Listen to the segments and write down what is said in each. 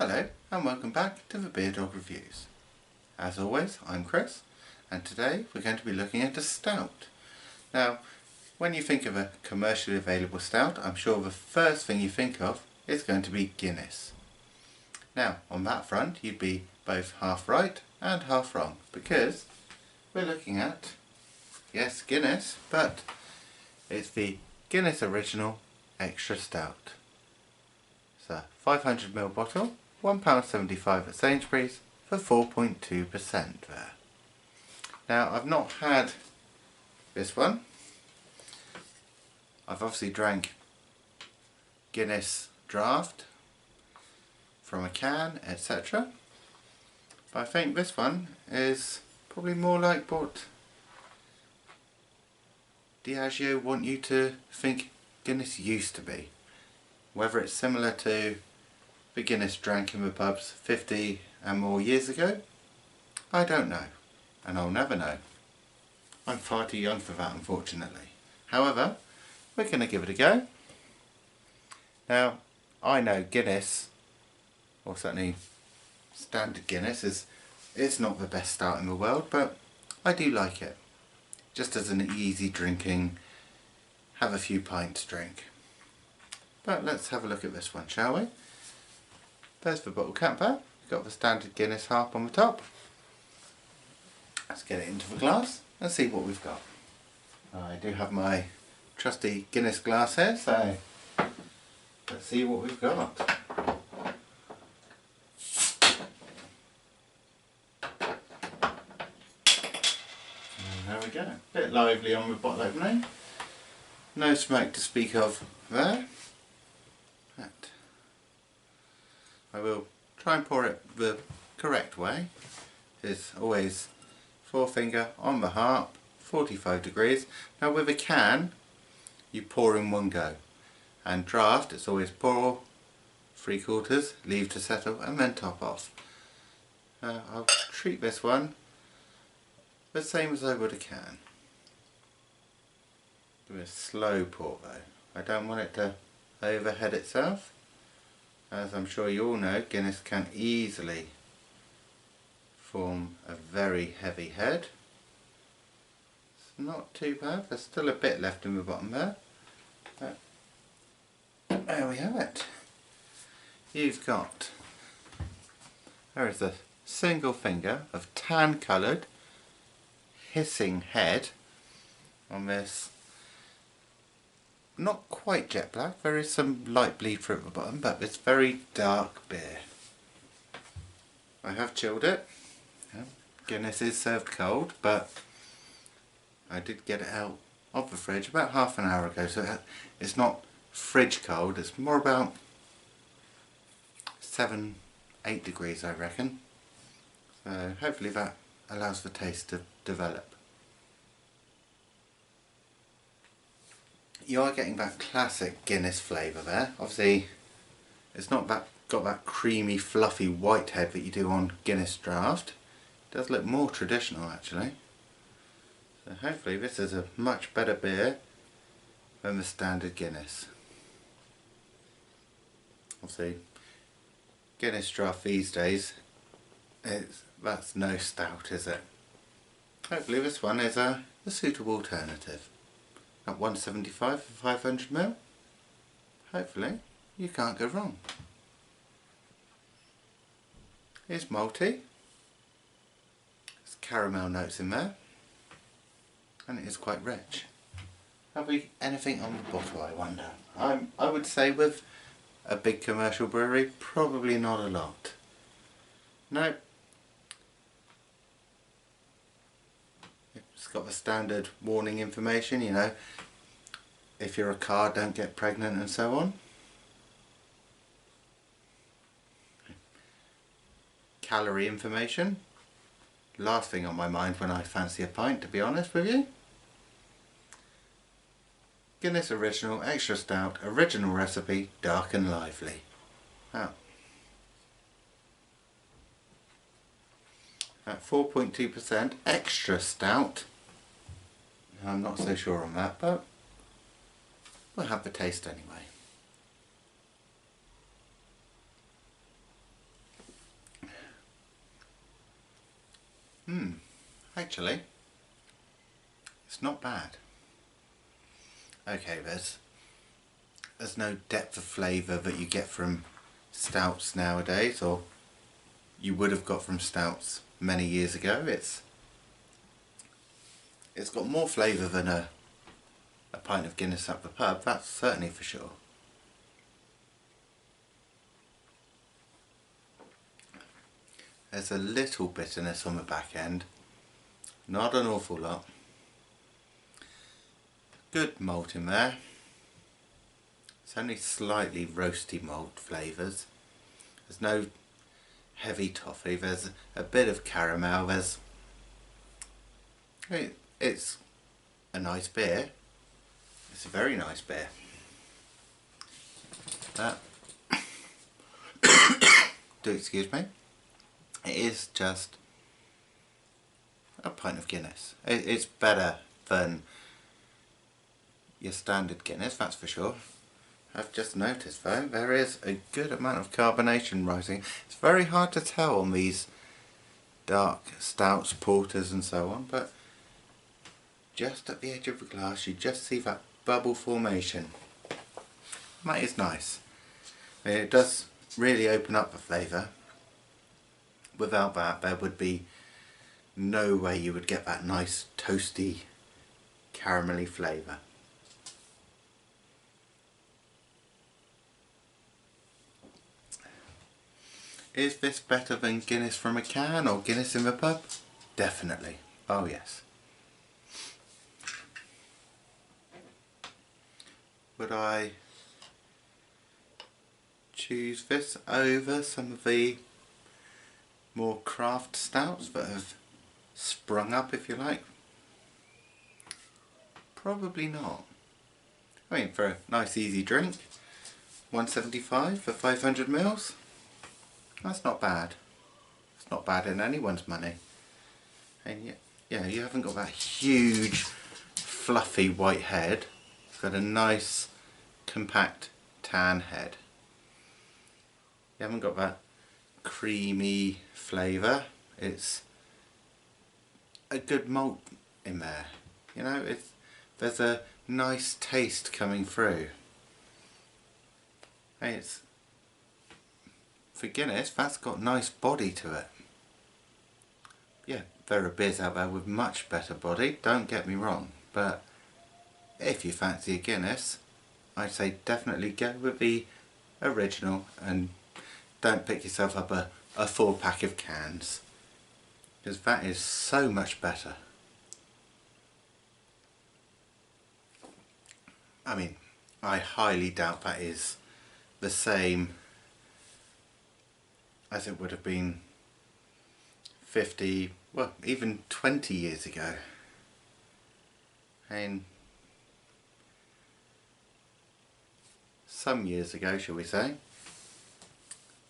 Hello and welcome back to the Beer Dog Reviews. As always, I'm Chris and today we're going to be looking at a stout. Now, when you think of a commercially available stout, I'm sure the first thing you think of is going to be Guinness. Now, on that front, you'd be both half right and half wrong because we're looking at, yes, Guinness, but it's the Guinness Original Extra Stout. It's a 500ml bottle, £1.75 at Sainsbury's for 4.2% there. Now, I've not had this one. I've obviously drank Guinness draft from a can, etc. But I think this one is probably more like what Diageo want you to think Guinness used to be. Whether it's similar to the Guinness drank in the pubs 50 and more years ago, I don't know, and I'll never know. I'm far too young for that, unfortunately. However, we're going to give it a go. Now, I know Guinness, or certainly standard Guinness, it's not the best stout in the world, but I do like it. Just as an easy drinking, have a few pints drink. But let's have a look at this one, shall we? There's the bottle cap there. We've got the standard Guinness harp on the top. Let's get it into the glass and see what we've got. I do have my trusty Guinness glass here, so let's see what we've got. And there we go. A bit lively on the bottle opening. No smoke to speak of there. I will try and pour it the correct way. It's always forefinger on the harp, 45 degrees. Now with a can, you pour in one go. And draft, it's always pour, 3/4, leave to settle and then top off. I'll treat this one the same as I would a can. Do a slow pour though. I don't want it to overhead itself. As I'm sure you all know, Guinness can easily form a very heavy head. It's not too bad, there's still a bit left in the bottom there. But there we have it. There is a single finger of tan coloured hissing head on this. Not quite jet black, there is some light bleed through at the bottom, but it's very dark beer. I have chilled it. Guinness is served cold, but I did get it out of the fridge about half an hour ago, so it's not fridge cold, it's more about 7-8 degrees I reckon. So hopefully that allows the taste to develop. You are getting that classic Guinness flavour there. Obviously it's not got that creamy fluffy white head that you do on Guinness draft. It does look more traditional actually. So hopefully this is a much better beer than the standard Guinness. Obviously Guinness draft these days, that's no stout, is it? Hopefully this one is a suitable alternative. At £1.75 for 500ml. Hopefully you can't go wrong. It's malty. There's caramel notes in there. And it is quite rich. Have we anything on the bottle, I wonder? I would say with a big commercial brewery, probably not a lot. No. It's got the standard warning information, you know, if you're a car, don't get pregnant and so on. Calorie information. Last thing on my mind when I fancy a pint, to be honest with you. Guinness Original Extra Stout, original recipe, dark and lively. Wow. At 4.2% extra stout. I'm not so sure on that, but we'll have the taste anyway. actually, it's not bad. Okay, there's no depth of flavour that you get from stouts nowadays, or you would have got from stouts many years ago. It's got more flavour than a pint of Guinness up the pub, that's certainly for sure. There's a little bitterness on the back end, not an awful lot. Good malt in there. It's only slightly roasty malt flavours. There's no heavy toffee, there's a bit of caramel, it's a nice beer. It's a very nice beer. Do excuse me. It is just a pint of Guinness. It's better than your standard Guinness, that's for sure. I've just noticed though, there is a good amount of carbonation rising. It's very hard to tell on these dark stouts, porters and so on, but just at the edge of the glass you just see that bubble formation. That is nice. It does really open up the flavour. Without that there would be no way you would get that nice toasty caramelly flavour. Is this better than Guinness from a can or Guinness in the pub? Definitely. Oh yes. Would I choose this over some of the more craft stouts that have sprung up, if you like? Probably not. I mean, for a nice easy drink, $1.75 for 500 mils. That's not bad. It's not bad in anyone's money. And yet, yeah, you haven't got that huge fluffy white head. It's got a nice compact tan head. You haven't got that creamy flavour. It's a good malt in there. You know, there's a nice taste coming through. Hey, it's for Guinness, that's got nice body to it. Yeah, there are beers out there with much better body, don't get me wrong, but if you fancy a Guinness, I'd say definitely go with the original and don't pick yourself up a 4-pack of cans, because that is so much better. I mean, I highly doubt that is the same as it would have been 50, well, even 20 years ago. And some years ago, shall we say,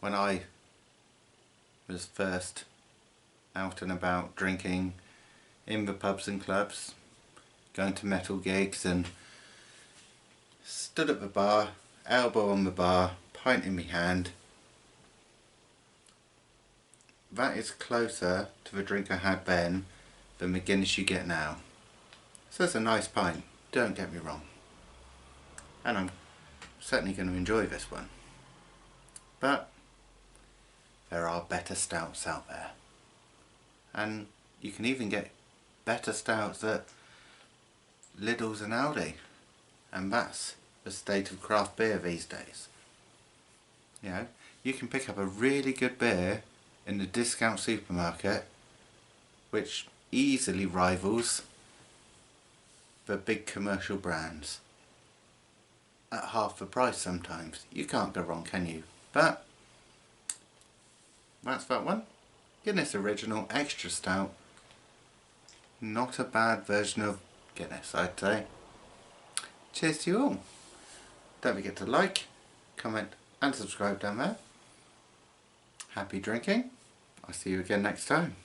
when I was first out and about drinking in the pubs and clubs, going to metal gigs and stood at the bar, elbow on the bar, pint in my hand. That is closer to the drink I had then than the Guinness you get now. So it's a nice pint, don't get me wrong. And I'm certainly going to enjoy this one. But there are better stouts out there. And you can even get better stouts at Lidl's and Aldi. And that's the state of craft beer these days. You know, you can pick up a really good beer in the discount supermarket which easily rivals the big commercial brands at half the price sometimes. You can't go wrong, can you? But that's that one. Guinness Original Extra Stout. Not a bad version of Guinness, I'd say. Cheers to you all. Don't forget to like, comment and subscribe down there. Happy drinking. I'll see you again next time.